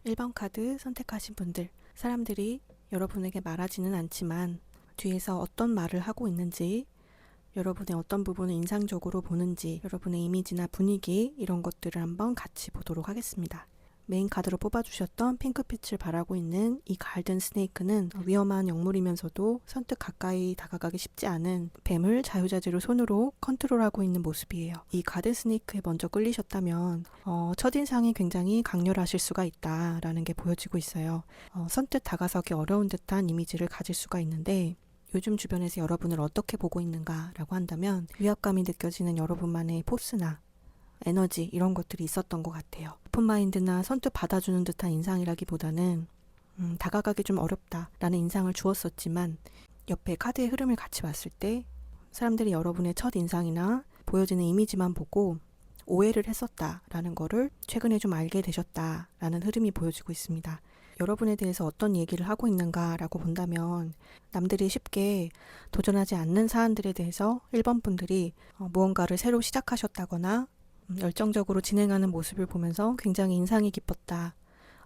1번 카드 선택하신 분들, 사람들이 여러분에게 말하지는 않지만 뒤에서 어떤 말을 하고 있는지, 여러분의 어떤 부분을 인상적으로 보는지, 여러분의 이미지나 분위기 이런 것들을 한번 같이 보도록 하겠습니다. 메인 카드로 뽑아주셨던 핑크빛을 발하고 있는 이 갈든 스네이크는 위험한 영물이면서도 선뜻 가까이 다가가기 쉽지 않은 뱀을 자유자재로 손으로 컨트롤하고 있는 모습이에요. 이 갈든 스네이크에 먼저 끌리셨다면 첫인상이 굉장히 강렬하실 수가 있다라는 게 보여지고 있어요. 선뜻 다가서기 어려운 듯한 이미지를 가질 수가 있는데, 요즘 주변에서 여러분을 어떻게 보고 있는가라고 한다면 위압감이 느껴지는 여러분만의 포스나 에너지 이런 것들이 있었던 것 같아요. 오픈마인드나 선뜻 받아주는 듯한 인상이라기보다는 다가가기 좀 어렵다라는 인상을 주었었지만, 옆에 카드의 흐름을 같이 봤을 때 사람들이 여러분의 첫 인상이나 보여지는 이미지만 보고 오해를 했었다라는 거를 최근에 좀 알게 되셨다라는 흐름이 보여지고 있습니다. 여러분에 대해서 어떤 얘기를 하고 있는가라고 본다면, 남들이 쉽게 도전하지 않는 사안들에 대해서 1번 분들이 무언가를 새로 시작하셨다거나 열정적으로 진행하는 모습을 보면서 굉장히 인상이 깊었다,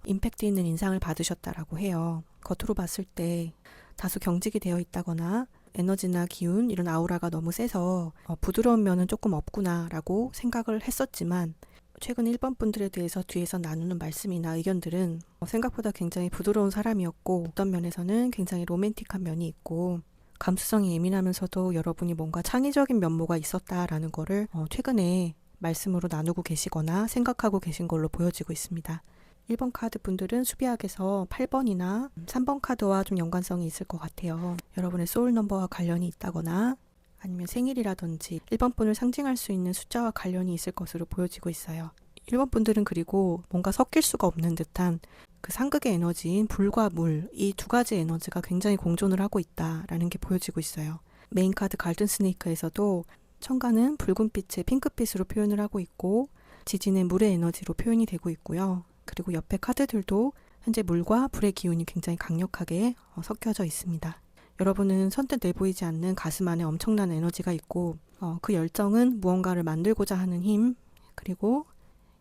임팩트 있는 인상을 받으셨다라고 해요. 겉으로 봤을 때 다소 경직이 되어 있다거나 에너지나 기운 이런 아우라가 너무 세서 부드러운 면은 조금 없구나 라고 생각을 했었지만, 최근 1번 분들에 대해서 뒤에서 나누는 말씀이나 의견들은 생각보다 굉장히 부드러운 사람이었고, 어떤 면에서는 굉장히 로맨틱한 면이 있고 감수성이 예민하면서도 여러분이 뭔가 창의적인 면모가 있었다라는 거를 최근에 말씀으로 나누고 계시거나 생각하고 계신 걸로 보여지고 있습니다. 1번 카드 분들은 수비학에서 8번이나 3번 카드와 좀 연관성이 있을 것 같아요. 여러분의 소울 넘버와 관련이 있다거나 아니면 생일이라든지 1번 분을 상징할 수 있는 숫자와 관련이 있을 것으로 보여지고 있어요. 1번 분들은 그리고 뭔가 섞일 수가 없는 듯한 그 상극의 에너지인 불과 물, 이 두 가지 에너지가 굉장히 공존을 하고 있다라는 게 보여지고 있어요. 메인 카드 갈든 스네이크에서도 천간은 붉은빛의 핑크빛으로 표현을 하고 있고, 지진은 물의 에너지로 표현이 되고 있고요. 그리고 옆에 카드들도 현재 물과 불의 기운이 굉장히 강력하게 섞여져 있습니다. 여러분은 선뜻 내보이지 않는 가슴 안에 엄청난 에너지가 있고, 그 열정은 무언가를 만들고자 하는 힘, 그리고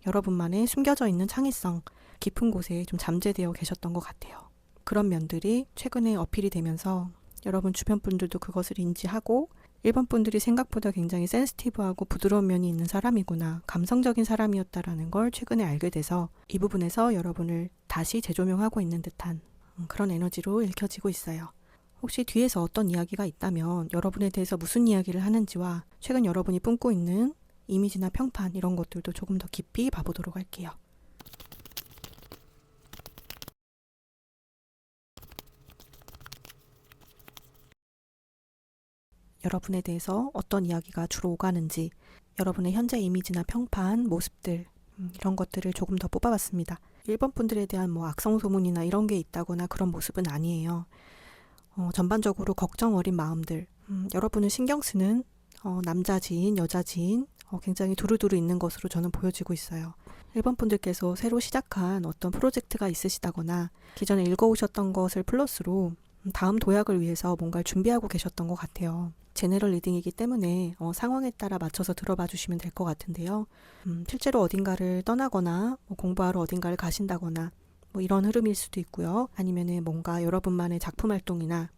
여러분만의 숨겨져 있는 창의성, 깊은 곳에 좀 잠재되어 계셨던 것 같아요. 그런 면들이 최근에 어필이 되면서 여러분 주변 분들도 그것을 인지하고, 1번 분들이 생각보다 굉장히 센시티브하고 부드러운 면이 있는 사람이구나, 감성적인 사람이었다라는 걸 최근에 알게 돼서 이 부분에서 여러분을 다시 재조명하고 있는 듯한 그런 에너지로 읽혀지고 있어요. 혹시 뒤에서 어떤 이야기가 있다면 여러분에 대해서 무슨 이야기를 하는지와 최근 여러분이 품고 있는 이미지나 평판 이런 것들도 조금 더 깊이 봐보도록 할게요. 여러분에 대해서 어떤 이야기가 주로 오가는지, 여러분의 현재 이미지나 평판, 모습들 이런 것들을 조금 더 뽑아봤습니다. 1번 분들에 대한 뭐 악성 소문이나 이런 게 있다거나 그런 모습은 아니에요. 전반적으로 걱정 어린 마음들, 여러분을 신경 쓰는 남자 지인, 여자 지인 굉장히 두루두루 있는 것으로 저는 보여지고 있어요. 1번 분들께서 새로 시작한 어떤 프로젝트가 있으시다거나 기존에 읽어오셨던 것을 플러스로 다음 도약을 위해서 뭔가를 준비하고 계셨던 것 같아요. 제너럴 리딩이기 때문에 상황에 따라 맞춰서 들어봐 주시면 될 것 같은데요. 실제로 어딘가를 떠나거나 공부하러 어딘가를 가신다거나 이런 흐름일 수도 있고요. 아니면은 뭔가 여러분만의 작품 활동이나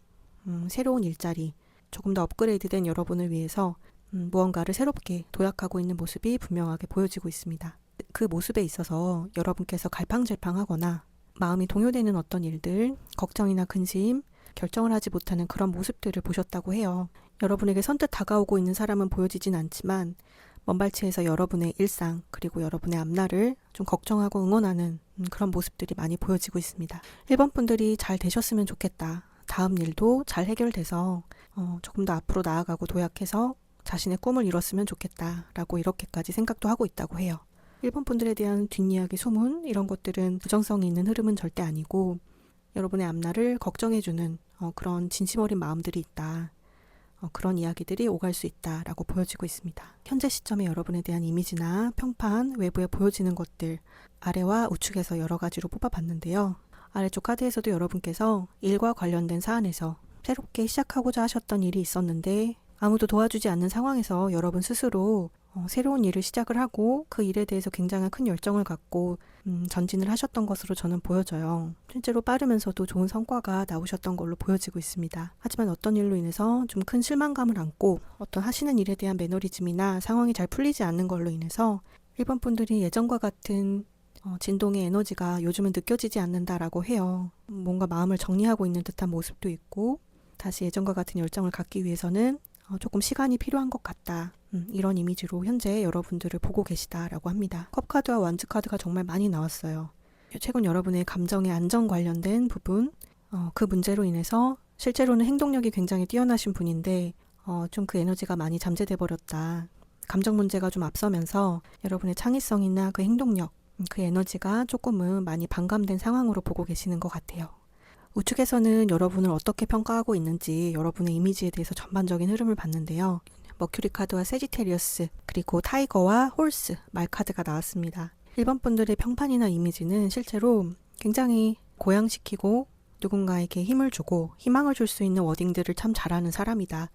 새로운 일자리, 조금 더 업그레이드된 여러분을 위해서 무언가를 새롭게 도약하고 있는 모습이 분명하게 보여지고 있습니다. 그 모습에 있어서 여러분께서 갈팡질팡하거나 마음이 동요되는 어떤 일들, 걱정이나 근심, 결정을 하지 못하는 그런 모습들을 보셨다고 해요. 여러분에게 선뜻 다가오고 있는 사람은 보여지진 않지만 먼발치에서 여러분의 일상 그리고 여러분의 앞날을 좀 걱정하고 응원하는 그런 모습들이 많이 보여지고 있습니다. 1번 분들이 잘 되셨으면 좋겠다. 다음 일도 잘 해결돼서 조금 더 앞으로 나아가고 도약해서 자신의 꿈을 이뤘으면 좋겠다라고 이렇게까지 생각도 하고 있다고 해요. 1번 분들에 대한 뒷이야기, 소문 이런 것들은 부정성이 있는 흐름은 절대 아니고, 여러분의 앞날을 걱정해주는 그런 진심 어린 마음들이 있다. 그런 이야기들이 오갈 수 있다라고 보여지고 있습니다. 현재 시점에 여러분에 대한 이미지나 평판, 외부에 보여지는 것들 아래와 우측에서 여러 가지로 뽑아봤는데요. 아래쪽 카드에서도 여러분께서 일과 관련된 사안에서 새롭게 시작하고자 하셨던 일이 있었는데 아무도 도와주지 않는 상황에서 여러분 스스로 새로운 일을 시작을 하고 그 일에 대해서 굉장히 큰 열정을 갖고 전진을 하셨던 것으로 저는 보여져요. 실제로 빠르면서도 좋은 성과가 나오셨던 걸로 보여지고 있습니다. 하지만 어떤 일로 인해서 좀 큰 실망감을 안고 어떤 하시는 일에 대한 매너리즘이나 상황이 잘 풀리지 않는 걸로 인해서 일본 분들이 예전과 같은 진동의 에너지가 요즘은 느껴지지 않는다라고 해요. 뭔가 마음을 정리하고 있는 듯한 모습도 있고 다시 예전과 같은 열정을 갖기 위해서는 조금 시간이 필요한 것 같다. 이런 이미지로 현재 여러분들을 보고 계시다라고 합니다. 컵카드와 완즈카드가 정말 많이 나왔어요. 최근 여러분의 감정의 안정 관련된 부분, 그 문제로 인해서 실제로는 행동력이 굉장히 뛰어나신 분인데 좀 그 에너지가 많이 잠재돼 버렸다. 감정 문제가 좀 앞서면서 여러분의 창의성이나 그 행동력, 그 에너지가 조금은 많이 반감된 상황으로 보고 계시는 것 같아요. 우측에서는 여러분을 어떻게 평가하고 있는지 여러분의 이미지에 대해서 전반적인 흐름을 봤는데요. 머큐리 카드와 세지테리어스, 그리고 타이거와 홀스, 말 카드가 나왔습니다. 일본 분들의 평판이나 이미지는 실제로 굉장히 고양시키고 누군가에게 힘을 주고 희망을 줄 수 있는 워딩들을 참 잘하는 사람이다.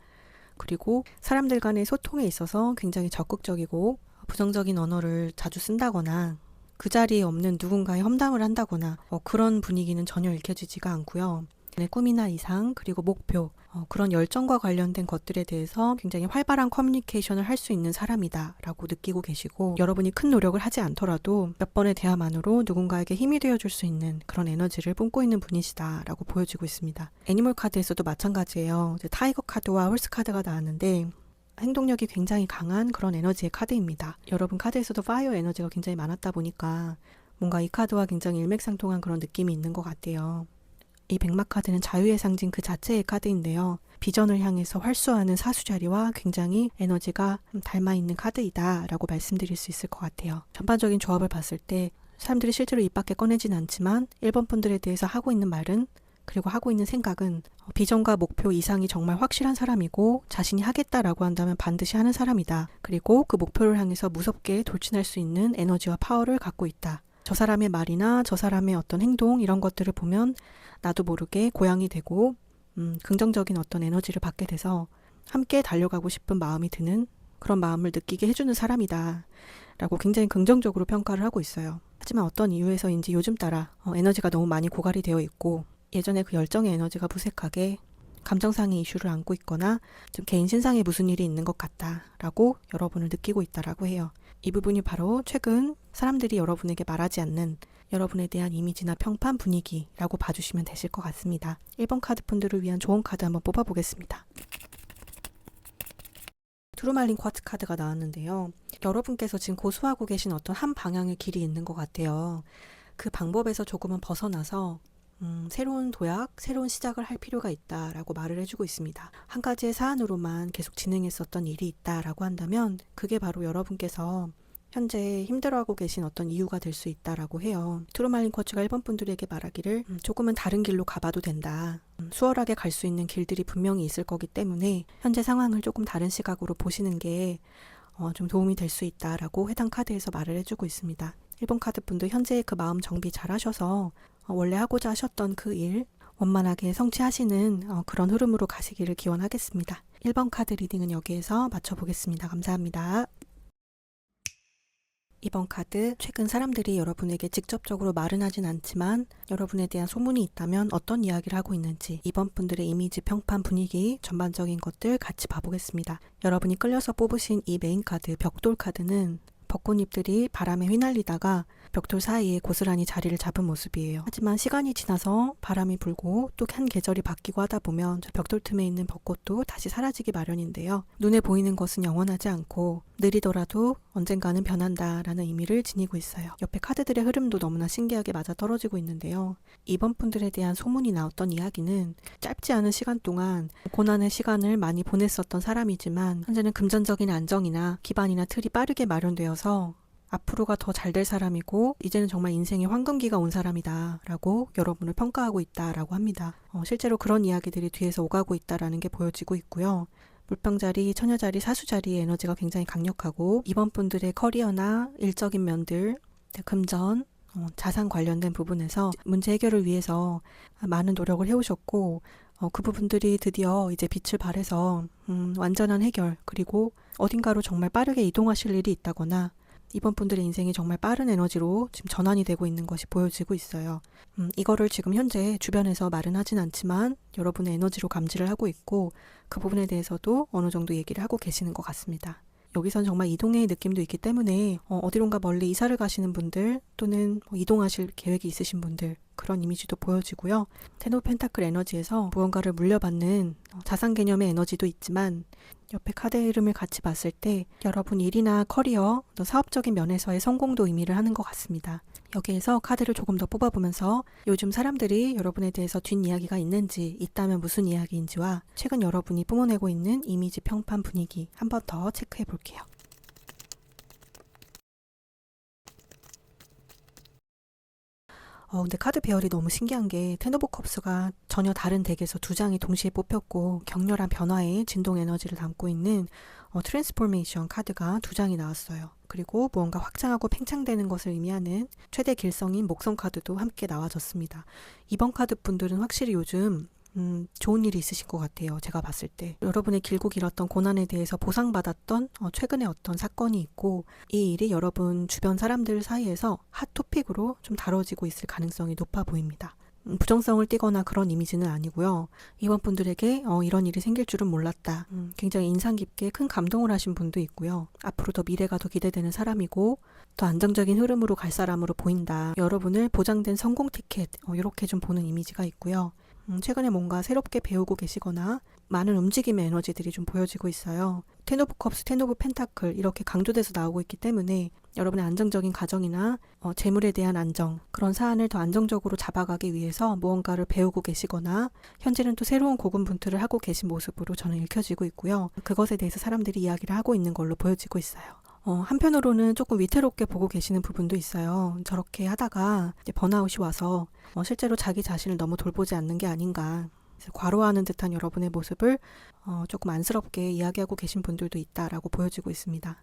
그리고 사람들 간의 소통에 있어서 굉장히 적극적이고 부정적인 언어를 자주 쓴다거나 그 자리에 없는 누군가의 험담을 한다거나 그런 분위기는 전혀 읽혀지지가 않고요. 내 꿈이나 이상 그리고 목표 그런 열정과 관련된 것들에 대해서 굉장히 활발한 커뮤니케이션을 할 수 있는 사람이다 라고 느끼고 계시고 여러분이 큰 노력을 하지 않더라도 몇 번의 대화만으로 누군가에게 힘이 되어줄 수 있는 그런 에너지를 뿜고 있는 분이시다 라고 보여지고 있습니다. 애니멀 카드에서도 마찬가지예요. 타이거 카드와 홀스 카드가 나왔는데 행동력이 굉장히 강한 그런 에너지의 카드입니다. 여러분 카드에서도 파이어 에너지가 굉장히 많았다 보니까 뭔가 이 카드와 굉장히 일맥상통한 그런 느낌이 있는 것 같아요. 이 백마 카드는 자유의 상징 그 자체의 카드인데요. 비전을 향해서 활수하는 사수자리와 굉장히 에너지가 닮아있는 카드이다 라고 말씀드릴 수 있을 것 같아요. 전반적인 조합을 봤을 때 사람들이 실제로 입 밖에 꺼내진 않지만 일본 분들에 대해서 하고 있는 말은 그리고 하고 있는 생각은 비전과 목표 이상이 정말 확실한 사람이고 자신이 하겠다라고 한다면 반드시 하는 사람이다. 그리고 그 목표를 향해서 무섭게 돌진할 수 있는 에너지와 파워를 갖고 있다. 저 사람의 말이나 저 사람의 어떤 행동 이런 것들을 보면 나도 모르게 고양이 되고 긍정적인 어떤 에너지를 받게 돼서 함께 달려가고 싶은 마음이 드는 그런 마음을 느끼게 해주는 사람이다 라고 굉장히 긍정적으로 평가를 하고 있어요. 하지만 어떤 이유에서인지 요즘 따라 에너지가 너무 많이 고갈이 되어 있고 예전에 그 열정의 에너지가 무색하게 감정상의 이슈를 안고 있거나 좀 개인 신상에 무슨 일이 있는 것 같다라고 여러분을 느끼고 있다라고 해요. 이 부분이 바로 최근 사람들이 여러분에게 말하지 않는 여러분에 대한 이미지나 평판 분위기라고 봐주시면 되실 것 같습니다. 1번 카드 분들을 위한 좋은 카드 한번 뽑아보겠습니다. 투르말린 쿼츠 카드가 나왔는데요. 여러분께서 지금 고수하고 계신 어떤 한 방향의 길이 있는 것 같아요. 그 방법에서 조금은 벗어나서 새로운 도약, 새로운 시작을 할 필요가 있다라고 말을 해주고 있습니다. 한 가지의 사안으로만 계속 진행했었던 일이 있다라고 한다면 그게 바로 여러분께서 현재 힘들어하고 계신 어떤 이유가 될 수 있다라고 해요. 투르말린 쿼츠가 1번 분들에게 말하기를 조금은 다른 길로 가봐도 된다. 수월하게 갈 수 있는 길들이 분명히 있을 거기 때문에 현재 상황을 조금 다른 시각으로 보시는 게 좀 도움이 될 수 있다라고 해당 카드에서 말을 해주고 있습니다. 1번 카드 분도 현재의 그 마음 정비 잘 하셔서 원래 하고자 하셨던 그 일 원만하게 성취하시는 그런 흐름으로 가시기를 기원하겠습니다. 1번 카드 리딩은 여기에서 마쳐보겠습니다. 감사합니다. 2번 카드, 최근 사람들이 여러분에게 직접적으로 말은 하진 않지만 여러분에 대한 소문이 있다면 어떤 이야기를 하고 있는지 2번 분들의 이미지, 평판, 분위기, 전반적인 것들 같이 봐보겠습니다. 여러분이 끌려서 뽑으신 이 메인 카드, 벽돌 카드는 벚꽃잎들이 바람에 휘날리다가 벽돌 사이에 고스란히 자리를 잡은 모습이에요. 하지만 시간이 지나서 바람이 불고 또 한 계절이 바뀌고 하다 보면 저 벽돌 틈에 있는 벚꽃도 다시 사라지기 마련인데요. 눈에 보이는 것은 영원하지 않고 느리더라도 언젠가는 변한다라는 의미를 지니고 있어요. 옆에 카드들의 흐름도 너무나 신기하게 맞아떨어지고 있는데요. 이번 분들에 대한 소문이나 어떤 이야기는 짧지 않은 시간 동안 고난의 시간을 많이 보냈었던 사람이지만 현재는 금전적인 안정이나 기반이나 틀이 빠르게 마련되어서 앞으로가 더 잘 될 사람이고 이제는 정말 인생의 황금기가 온 사람이다 라고 여러분을 평가하고 있다 라고 합니다. 실제로 그런 이야기들이 뒤에서 오가고 있다라는 게 보여지고 있고요. 물병자리, 처녀자리, 사수자리의 에너지가 굉장히 강력하고 이번 분들의 커리어나 일적인 면들, 금전, 자산 관련된 부분에서 문제 해결을 위해서 많은 노력을 해오셨고 그 부분들이 드디어 이제 빛을 발해서 완전한 해결, 그리고 어딘가로 정말 빠르게 이동하실 일이 있다거나 이번 분들의 인생이 정말 빠른 에너지로 지금 전환이 되고 있는 것이 보여지고 있어요. 이거를 지금 현재 주변에서 말은 하진 않지만 여러분의 에너지로 감지를 하고 있고 그 부분에 대해서도 어느 정도 얘기를 하고 계시는 것 같습니다. 여기선 정말 이동의 느낌도 있기 때문에 어디론가 멀리 이사를 가시는 분들 또는 이동하실 계획이 있으신 분들 그런 이미지도 보여지고요. 텐 오브 펜타클 에너지에서 무언가를 물려받는 자산 개념의 에너지도 있지만 옆에 카드의 흐름을 같이 봤을 때 여러분 일이나 커리어, 또 사업적인 면에서의 성공도 의미를 하는 것 같습니다. 여기에서 카드를 조금 더 뽑아보면서 요즘 사람들이 여러분에 대해서 뒷이야기가 있는지, 있다면 무슨 이야기인지와 최근 여러분이 뿜어내고 있는 이미지 평판 분위기 한 번 더 체크해 볼게요. 근데 카드 배열이 너무 신기한 게 텐 오브 컵스가 전혀 다른 덱에서 두 장이 동시에 뽑혔고 격렬한 변화의 진동 에너지를 담고 있는 트랜스포메이션 카드가 두 장이 나왔어요. 그리고 무언가 확장하고 팽창되는 것을 의미하는 최대 길성인 목성 카드도 함께 나와졌습니다. 이번 카드 분들은 확실히 요즘 좋은 일이 있으신 것 같아요. 제가 봤을 때 여러분의 길고 길었던 고난에 대해서 보상받았던 최근에 어떤 사건이 있고 이 일이 여러분 주변 사람들 사이에서 핫토픽으로 좀 다뤄지고 있을 가능성이 높아 보입니다. 부정성을 띠거나 그런 이미지는 아니고요. 이번 분들에게 이런 일이 생길 줄은 몰랐다. 굉장히 인상 깊게 큰 감동을 하신 분도 있고요. 앞으로 더 미래가 더 기대되는 사람이고 더 안정적인 흐름으로 갈 사람으로 보인다. 여러분을 보장된 성공 티켓 이렇게 좀 보는 이미지가 있고요. 최근에 뭔가 새롭게 배우고 계시거나 많은 움직임의 에너지들이 좀 보여지고 있어요. 텐 오브 컵스, 텐 오브 펜타클 이렇게 강조돼서 나오고 있기 때문에 여러분의 안정적인 가정이나 재물에 대한 안정, 그런 사안을 더 안정적으로 잡아가기 위해서 무언가를 배우고 계시거나 현재는 또 새로운 고군분투를 하고 계신 모습으로 저는 읽혀지고 있고요. 그것에 대해서 사람들이 이야기를 하고 있는 걸로 보여지고 있어요. 한편으로는 조금 위태롭게 보고 계시는 부분도 있어요. 저렇게 하다가 이제 번아웃이 와서 실제로 자기 자신을 너무 돌보지 않는 게 아닌가. 과로하는 듯한 여러분의 모습을 조금 안쓰럽게 이야기하고 계신 분들도 있다라고 보여지고 있습니다.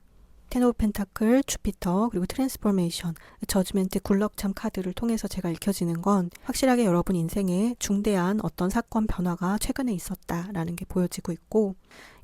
텐 오브 펜타클, 주피터, 그리고 트랜스포메이션, 저지멘트 굴럭참 카드를 통해서 제가 읽혀지는 건 확실하게 여러분 인생에 중대한 어떤 사건 변화가 최근에 있었다라는 게 보여지고 있고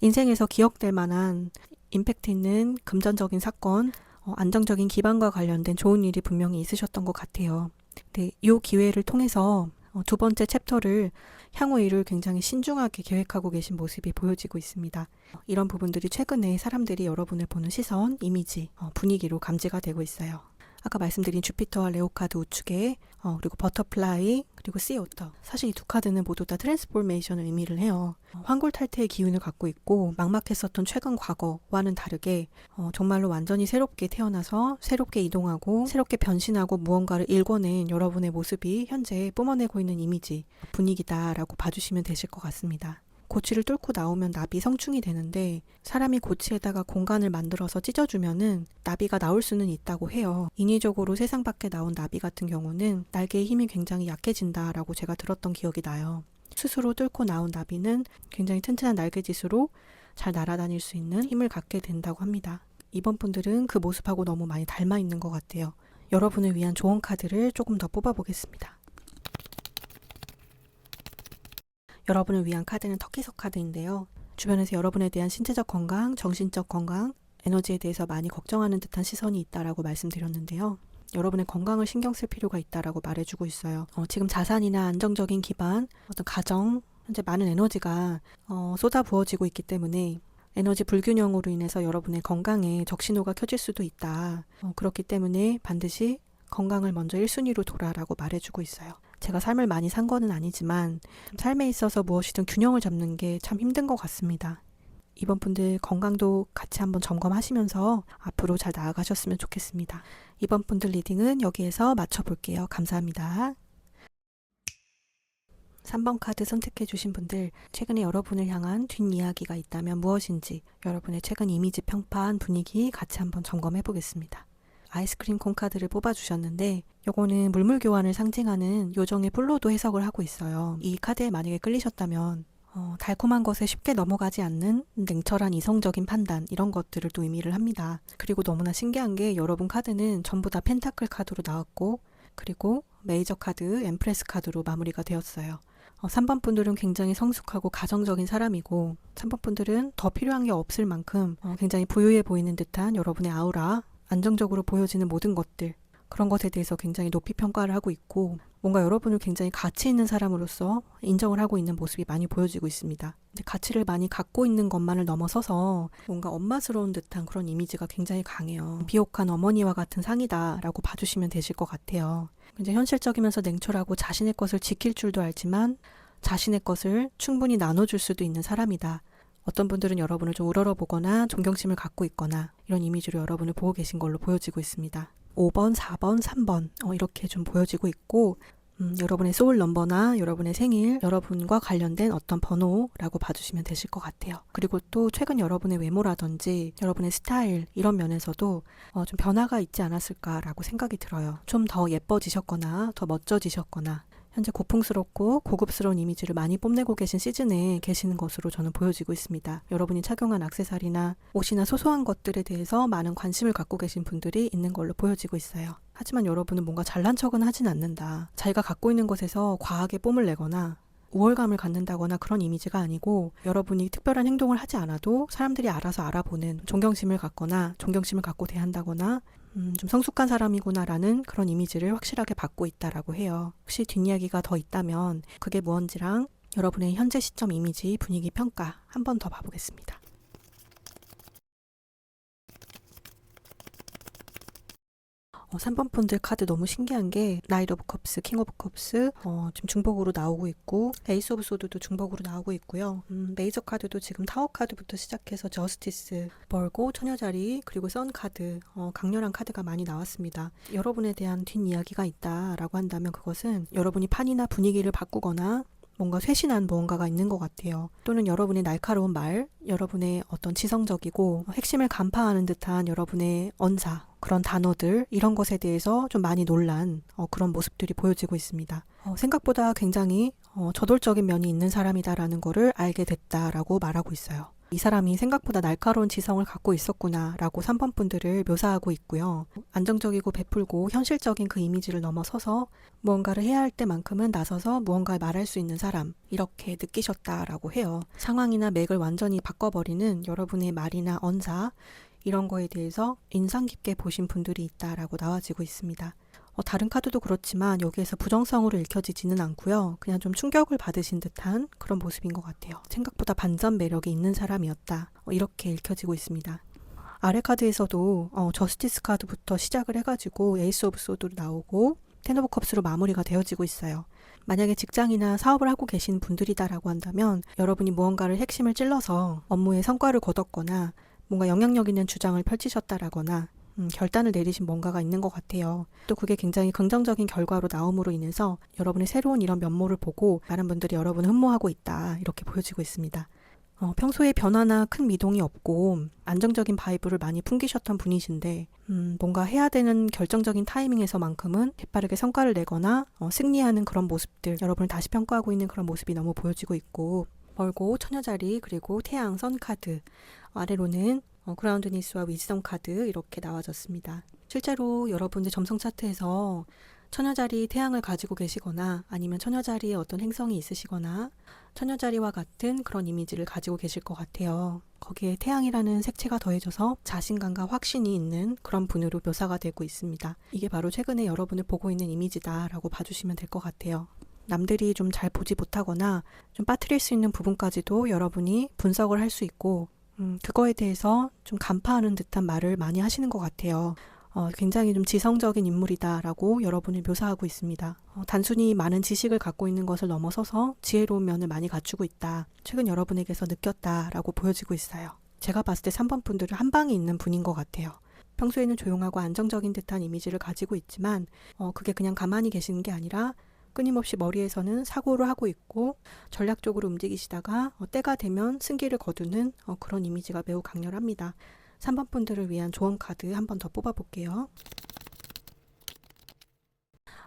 인생에서 기억될 만한 임팩트 있는 금전적인 사건, 안정적인 기반과 관련된 좋은 일이 분명히 있으셨던 것 같아요. 근데 이 기회를 통해서 두 번째 챕터를 향후 일을 굉장히 신중하게 계획하고 계신 모습이 보여지고 있습니다. 이런 부분들이 최근에 사람들이 여러분을 보는 시선, 이미지, 분위기로 감지가 되고 있어요. 아까 말씀드린 주피터와 레오 카드 우측에 그리고 버터플라이 그리고 씨 오터, 사실 이 두 카드는 모두 다 트랜스포메이션을 의미를 해요. 환골탈태의 기운을 갖고 있고 막막했었던 최근 과거와는 다르게 정말로 완전히 새롭게 태어나서 새롭게 이동하고 새롭게 변신하고 무언가를 일궈낸 여러분의 모습이 현재 뿜어내고 있는 이미지, 분위기다라고 봐주시면 되실 것 같습니다. 고치를 뚫고 나오면 나비 성충이 되는데 사람이 고치에다가 공간을 만들어서 찢어주면은 나비가 나올 수는 있다고 해요. 인위적으로 세상 밖에 나온 나비 같은 경우는 날개의 힘이 굉장히 약해진다라고 제가 들었던 기억이 나요. 스스로 뚫고 나온 나비는 굉장히 튼튼한 날개짓으로 잘 날아다닐 수 있는 힘을 갖게 된다고 합니다. 이번 분들은 그 모습하고 너무 많이 닮아 있는 것 같아요. 여러분을 위한 조언 카드를 조금 더 뽑아보겠습니다. 여러분을 위한 카드는 터키석 카드인데요. 주변에서 여러분에 대한 신체적 건강, 정신적 건강, 에너지에 대해서 많이 걱정하는 듯한 시선이 있다라고 말씀드렸는데요. 여러분의 건강을 신경 쓸 필요가 있다라고 말해주고 있어요. 지금 자산이나 안정적인 기반, 어떤 가정, 현재 많은 에너지가 쏟아 부어지고 있기 때문에 에너지 불균형으로 인해서 여러분의 건강에 적신호가 켜질 수도 있다. 그렇기 때문에 반드시 건강을 먼저 1순위로 둬라라고 말해주고 있어요. 제가 삶을 많이 산 거는 아니지만 삶에 있어서 무엇이든 균형을 잡는 게 참 힘든 것 같습니다. 이번 분들 건강도 같이 한번 점검하시면서 앞으로 잘 나아가셨으면 좋겠습니다. 이번 분들 리딩은 여기에서 마쳐볼게요. 감사합니다. 3번 카드 선택해 주신 분들, 최근에 여러분을 향한 뒷이야기가 있다면 무엇인지 여러분의 최근 이미지 평판 분위기 같이 한번 점검해 보겠습니다. 아이스크림 콘 카드를 뽑아주셨는데 요거는 물물 교환을 상징하는 요정의 플로도 해석을 하고 있어요. 이 카드에 만약에 끌리셨다면 달콤한 것에 쉽게 넘어가지 않는 냉철한 이성적인 판단, 이런 것들을 또 의미를 합니다. 그리고 너무나 신기한 게 여러분 카드는 전부 다 펜타클 카드로 나왔고 그리고 메이저 카드, 엠프레스 카드로 마무리가 되었어요. 3번 분들은 굉장히 성숙하고 가정적인 사람이고 3번 분들은 더 필요한 게 없을 만큼 굉장히 부유해 보이는 듯한 여러분의 아우라, 안정적으로 보여지는 모든 것들, 그런 것에 대해서 굉장히 높이 평가를 하고 있고 뭔가 여러분을 굉장히 가치 있는 사람으로서 인정을 하고 있는 모습이 많이 보여지고 있습니다. 근데 가치를 많이 갖고 있는 것만을 넘어서서 뭔가 엄마스러운 듯한 그런 이미지가 굉장히 강해요. 비옥한 어머니와 같은 상이다라고 봐주시면 되실 것 같아요. 굉장히 현실적이면서 냉철하고 자신의 것을 지킬 줄도 알지만 자신의 것을 충분히 나눠줄 수도 있는 사람이다. 어떤 분들은 여러분을 좀 우러러보거나 존경심을 갖고 있거나 이런 이미지로 여러분을 보고 계신 걸로 보여지고 있습니다. 5번, 4번, 3번 이렇게 좀 보여지고 있고 여러분의 소울 넘버나 여러분의 생일, 여러분과 관련된 어떤 번호라고 봐주시면 되실 것 같아요. 그리고 또 최근 여러분의 외모라든지 여러분의 스타일 이런 면에서도 좀 변화가 있지 않았을까라고 생각이 들어요. 좀 더 예뻐지셨거나 더 멋져지셨거나 현재 고풍스럽고 고급스러운 이미지를 많이 뽐내고 계신 시즌에 계시는 것으로 저는 보여지고 있습니다. 여러분이 착용한 액세서리나 옷이나 소소한 것들에 대해서 많은 관심을 갖고 계신 분들이 있는 걸로 보여지고 있어요. 하지만 여러분은 뭔가 잘난 척은 하진 않는다. 자기가 갖고 있는 것에서 과하게 뽐을 내거나 우월감을 갖는다거나 그런 이미지가 아니고 여러분이 특별한 행동을 하지 않아도 사람들이 알아서 알아보는 존경심을 갖거나 존경심을 갖고 대한다거나 좀 성숙한 사람이구나라는 그런 이미지를 확실하게 받고 있다라고 해요. 혹시 뒷이야기가 더 있다면 그게 무언지랑 여러분의 현재 시점 이미지, 분위기 평가 한 번 더 봐보겠습니다. 3번 분들 카드 너무 신기한 게 나이트 오브 컵스, 킹 오브 컵스 지금 중복으로 나오고 있고 에이스 오브 소드도 중복으로 나오고 있고요. 메이저 카드도 지금 타워 카드부터 시작해서 저스티스, 벌고, 처녀자리, 그리고 선 카드 강렬한 카드가 많이 나왔습니다. 여러분에 대한 뒷이야기가 있다라고 한다면 그것은 여러분이 판이나 분위기를 바꾸거나 뭔가 쇄신한 무언가가 있는 것 같아요. 또는 여러분의 날카로운 말, 여러분의 어떤 지성적이고 핵심을 간파하는 듯한 여러분의 언사, 그런 단어들 이런 것에 대해서 좀 많이 놀란 그런 모습들이 보여지고 있습니다. 생각보다 굉장히 저돌적인 면이 있는 사람이다라는 거를 알게 됐다라고 말하고 있어요. 이 사람이 생각보다 날카로운 지성을 갖고 있었구나 라고 3번 분들을 묘사하고 있고요. 안정적이고 베풀고 현실적인 그 이미지를 넘어서서 무언가를 해야 할 때만큼은 나서서 무언가를 말할 수 있는 사람 이렇게 느끼셨다라고 해요. 상황이나 맥을 완전히 바꿔버리는 여러분의 말이나 언사 이런 거에 대해서 인상 깊게 보신 분들이 있다라고 나와지고 있습니다. 다른 카드도 그렇지만 여기에서 부정성으로 읽혀지지는 않고요. 그냥 좀 충격을 받으신 듯한 그런 모습인 것 같아요. 생각보다 반전 매력이 있는 사람이었다. 이렇게 읽혀지고 있습니다. 아래 카드에서도 저스티스 카드부터 시작을 해가지고 에이스 오브 소드로 나오고 텐 오브 컵스로 마무리가 되어지고 있어요. 만약에 직장이나 사업을 하고 계신 분들이다라고 한다면 여러분이 무언가를 핵심을 찔러서 업무에 성과를 거뒀거나 뭔가 영향력 있는 주장을 펼치셨다라거나 결단을 내리신 뭔가가 있는 것 같아요. 또 그게 굉장히 긍정적인 결과로 나옴으로 인해서 여러분의 새로운 이런 면모를 보고 많은 분들이 여러분을 흠모하고 있다 이렇게 보여지고 있습니다. 평소에 변화나 큰 미동이 없고 안정적인 바이브를 많이 풍기셨던 분이신데 뭔가 해야 되는 결정적인 타이밍에서만큼은 재빠르게 성과를 내거나 승리하는 그런 모습들 여러분을 다시 평가하고 있는 그런 모습이 너무 보여지고 있고 벌고, 처녀자리, 그리고 태양, 선 카드 아래로는 그라운드니스와 위즈덤 카드 이렇게 나와졌습니다. 실제로 여러분들 점성 차트에서 처녀자리 태양을 가지고 계시거나 아니면 처녀자리에 어떤 행성이 있으시거나 처녀자리와 같은 그런 이미지를 가지고 계실 것 같아요. 거기에 태양이라는 색채가 더해져서 자신감과 확신이 있는 그런 분으로 묘사가 되고 있습니다. 이게 바로 최근에 여러분을 보고 있는 이미지다라고 봐주시면 될 것 같아요. 남들이 좀 잘 보지 못하거나 좀 빠뜨릴 수 있는 부분까지도 여러분이 분석을 할 수 있고 그거에 대해서 좀 간파하는 듯한 말을 많이 하시는 것 같아요. 굉장히 좀 지성적인 인물이다라고 여러분을 묘사하고 있습니다. 단순히 많은 지식을 갖고 있는 것을 넘어서서 지혜로운 면을 많이 갖추고 있다. 최근 여러분에게서 느꼈다라고 보여지고 있어요. 제가 봤을 때 3번 분들은 한 방에 있는 분인 것 같아요. 평소에는 조용하고 안정적인 듯한 이미지를 가지고 있지만 그게 그냥 가만히 계시는 게 아니라 끊임없이 머리에서는 사고를 하고 있고 전략적으로 움직이시다가 때가 되면 승기를 거두는 그런 이미지가 매우 강렬합니다. 3번 분들을 위한 조언 카드 한 번 더 뽑아볼게요.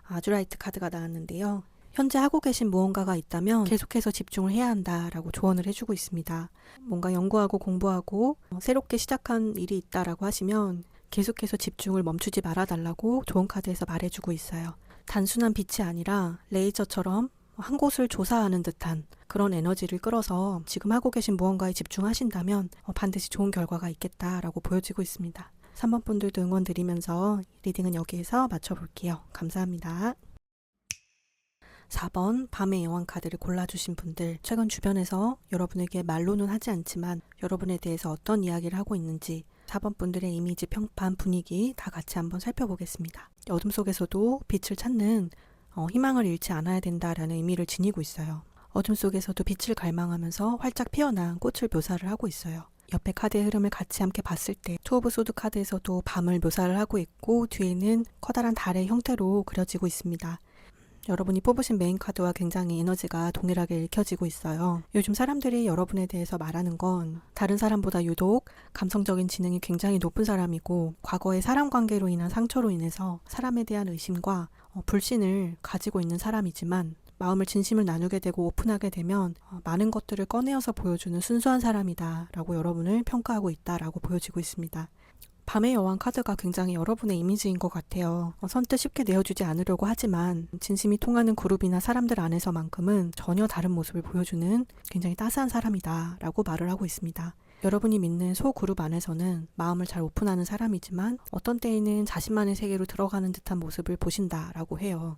아주라이트 카드가 나왔는데요. 현재 하고 계신 무언가가 있다면 계속해서 집중을 해야 한다라고 조언을 해주고 있습니다. 뭔가 연구하고 공부하고 새롭게 시작한 일이 있다라고 하시면 계속해서 집중을 멈추지 말아달라고 조언 카드에서 말해주고 있어요. 단순한 빛이 아니라 레이저처럼 한 곳을 조사하는 듯한 그런 에너지를 끌어서 지금 하고 계신 무언가에 집중하신다면 반드시 좋은 결과가 있겠다라고 보여지고 있습니다. 3번 분들도 응원 드리면서 리딩은 여기에서 마쳐볼게요. 감사합니다. 4번 밤의 여왕 카드를 골라주신 분들, 최근 주변에서 여러분에게 말로는 하지 않지만 여러분에 대해서 어떤 이야기를 하고 있는지 4번 분들의 이미지, 평판, 분위기 다 같이 한번 살펴보겠습니다. 어둠 속에서도 빛을 찾는 희망을 잃지 않아야 된다라는 의미를 지니고 있어요. 어둠 속에서도 빛을 갈망하면서 활짝 피어난 꽃을 묘사를 하고 있어요. 옆에 카드의 흐름을 같이 함께 봤을 때 투 오브 소드 카드에서도 밤을 묘사를 하고 있고 뒤에는 커다란 달의 형태로 그려지고 있습니다. 여러분이 뽑으신 메인 카드와 굉장히 에너지가 동일하게 읽혀지고 있어요. 요즘 사람들이 여러분에 대해서 말하는 건 다른 사람보다 유독 감성적인 지능이 굉장히 높은 사람이고 과거의 사람 관계로 인한 상처로 인해서 사람에 대한 의심과 불신을 가지고 있는 사람이지만 마음을 진심을 나누게 되고 오픈하게 되면 많은 것들을 꺼내어서 보여주는 순수한 사람이다 라고 여러분을 평가하고 있다 라고 보여지고 있습니다. 밤의 여왕 카드가 굉장히 여러분의 이미지인 것 같아요. 선뜻 쉽게 내어주지 않으려고 하지만 진심이 통하는 그룹이나 사람들 안에서만큼은 전혀 다른 모습을 보여주는 굉장히 따스한 사람이다 라고 말을 하고 있습니다. 여러분이 믿는 소그룹 안에서는 마음을 잘 오픈하는 사람이지만 어떤 때에는 자신만의 세계로 들어가는 듯한 모습을 보신다 라고 해요.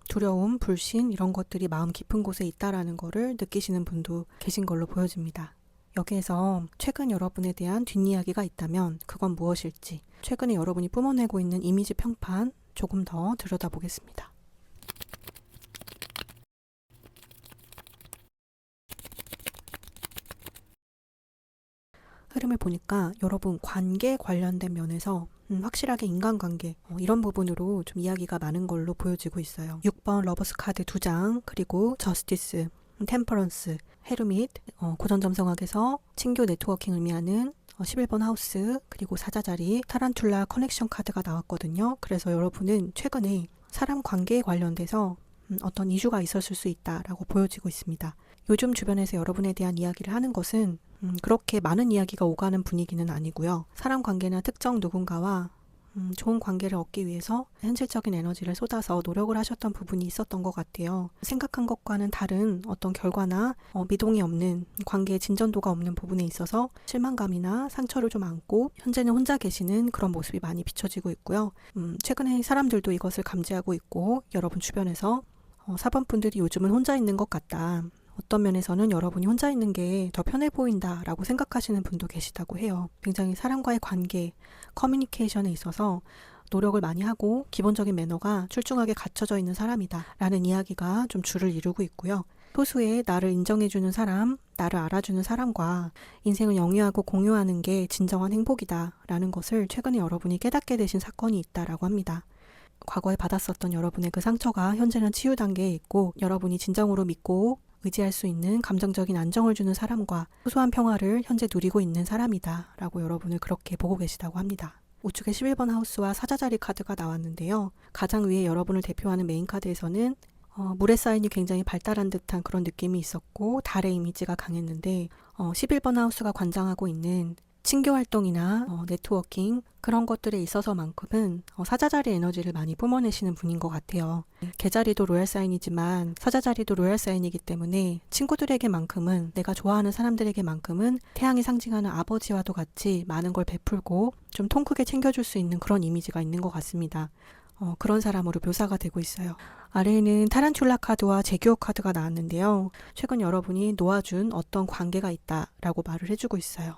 두려움, 불신 이런 것들이 마음 깊은 곳에 있다라는 거를 느끼시는 분도 계신 걸로 보여집니다. 여기에서 최근 여러분에 대한 뒷이야기가 있다면 그건 무엇일지, 최근에 여러분이 뿜어내고 있는 이미지 평판 조금 더 들여다보겠습니다. 흐름을 보니까 여러분 관계 관련된 면에서 확실하게 인간관계 이런 부분으로 좀 이야기가 많은 걸로 보여지고 있어요. 6번 러버스 카드 2장, 그리고 저스티스, 템퍼런스, 헤르밋, 고전점성학에서 친교 네트워킹을 의미하는 11번 하우스, 그리고 사자자리, 타란툴라 커넥션 카드가 나왔거든요. 그래서 여러분은 최근에 사람 관계에 관련돼서 어떤 이슈가 있었을 수 있다라고 보여지고 있습니다. 요즘 주변에서 여러분에 대한 이야기를 하는 것은 그렇게 많은 이야기가 오가는 분위기는 아니고요. 사람 관계나 특정 누군가와 좋은 관계를 얻기 위해서 현실적인 에너지를 쏟아서 노력을 하셨던 부분이 있었던 것 같아요. 생각한 것과는 다른 어떤 결과나 미동이 없는 관계의 진전도가 없는 부분에 있어서 실망감이나 상처를 좀 안고 현재는 혼자 계시는 그런 모습이 많이 비춰지고 있고요. 최근에 사람들도 이것을 감지하고 있고 여러분 주변에서 4번 분들이 요즘은 혼자 있는 것 같다. 어떤 면에서는 여러분이 혼자 있는 게 더 편해 보인다 라고 생각하시는 분도 계시다고 해요. 굉장히 사람과의 관계, 커뮤니케이션에 있어서 노력을 많이 하고 기본적인 매너가 출중하게 갖춰져 있는 사람이다 라는 이야기가 좀 줄을 이루고 있고요. 소수의 나를 인정해주는 사람, 나를 알아주는 사람과 인생을 영위하고 공유하는 게 진정한 행복이다 라는 것을 최근에 여러분이 깨닫게 되신 사건이 있다라고 합니다. 과거에 받았었던 여러분의 그 상처가 현재는 치유 단계에 있고 여러분이 진정으로 믿고 의지할 수 있는 감정적인 안정을 주는 사람과 소소한 평화를 현재 누리고 있는 사람이다 라고 여러분을 그렇게 보고 계시다고 합니다. 우측에 11번 하우스와 사자자리 카드가 나왔는데요. 가장 위에 여러분을 대표하는 메인 카드에서는 물의 사인이 굉장히 발달한 듯한 그런 느낌이 있었고 달의 이미지가 강했는데 11번 하우스가 관장하고 있는 친교 활동이나 네트워킹 그런 것들에 있어서만큼은 사자자리 에너지를 많이 뿜어내시는 분인 것 같아요. 개자리도 로얄 사인이지만 사자자리도 로얄 사인이기 때문에 친구들에게만큼은 내가 좋아하는 사람들에게만큼은 태양이 상징하는 아버지와도 같이 많은 걸 베풀고 좀 통 크게 챙겨줄 수 있는 그런 이미지가 있는 것 같습니다. 그런 사람으로 묘사가 되고 있어요. 아래에는 타란툴라 카드와 제규어 카드가 나왔는데요. 최근 여러분이 놓아준 어떤 관계가 있다라고 말을 해주고 있어요.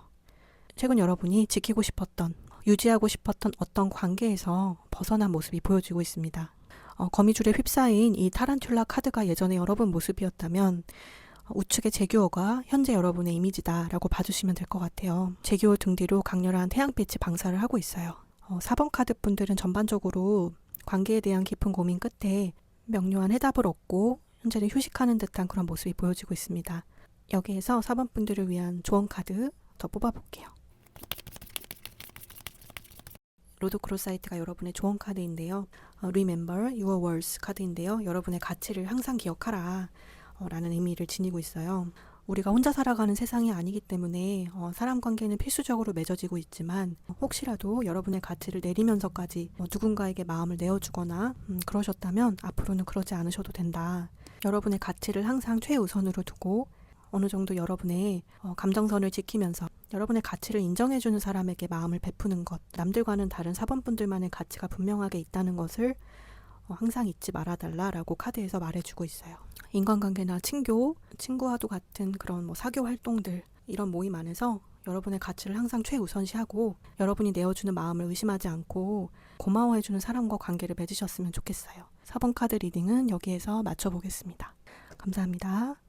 최근 여러분이 지키고 싶었던, 유지하고 싶었던 어떤 관계에서 벗어난 모습이 보여지고 있습니다. 거미줄에 휩싸인 이 타란툴라 카드가 예전에 여러분 모습이었다면 우측의 제규어가 현재 여러분의 이미지다라고 봐주시면 될 것 같아요. 제규어 등 뒤로 강렬한 태양빛이 방사를 하고 있어요. 4번 카드 분들은 전반적으로 관계에 대한 깊은 고민 끝에 명료한 해답을 얻고 현재는 휴식하는 듯한 그런 모습이 보여지고 있습니다. 여기에서 4번 분들을 위한 조언 카드 더 뽑아볼게요. 로드 크로사이트가 여러분의 조언 카드인데요. Remember your words 카드인데요. 여러분의 가치를 항상 기억하라 라는 의미를 지니고 있어요. 우리가 혼자 살아가는 세상이 아니기 때문에 사람 관계는 필수적으로 맺어지고 있지만 혹시라도 여러분의 가치를 내리면서까지 누군가에게 마음을 내어주거나 그러셨다면 앞으로는 그러지 않으셔도 된다. 여러분의 가치를 항상 최우선으로 두고 어느 정도 여러분의 감정선을 지키면서 여러분의 가치를 인정해주는 사람에게 마음을 베푸는 것, 남들과는 다른 사번분들만의 가치가 분명하게 있다는 것을 항상 잊지 말아달라라고 카드에서 말해주고 있어요. 인간관계나 친교, 친구와도 같은 그런 사교 활동들, 이런 모임 안에서 여러분의 가치를 항상 최우선시하고 여러분이 내어주는 마음을 의심하지 않고 고마워해주는 사람과 관계를 맺으셨으면 좋겠어요. 4번 카드 리딩은 여기에서 마쳐보겠습니다. 감사합니다.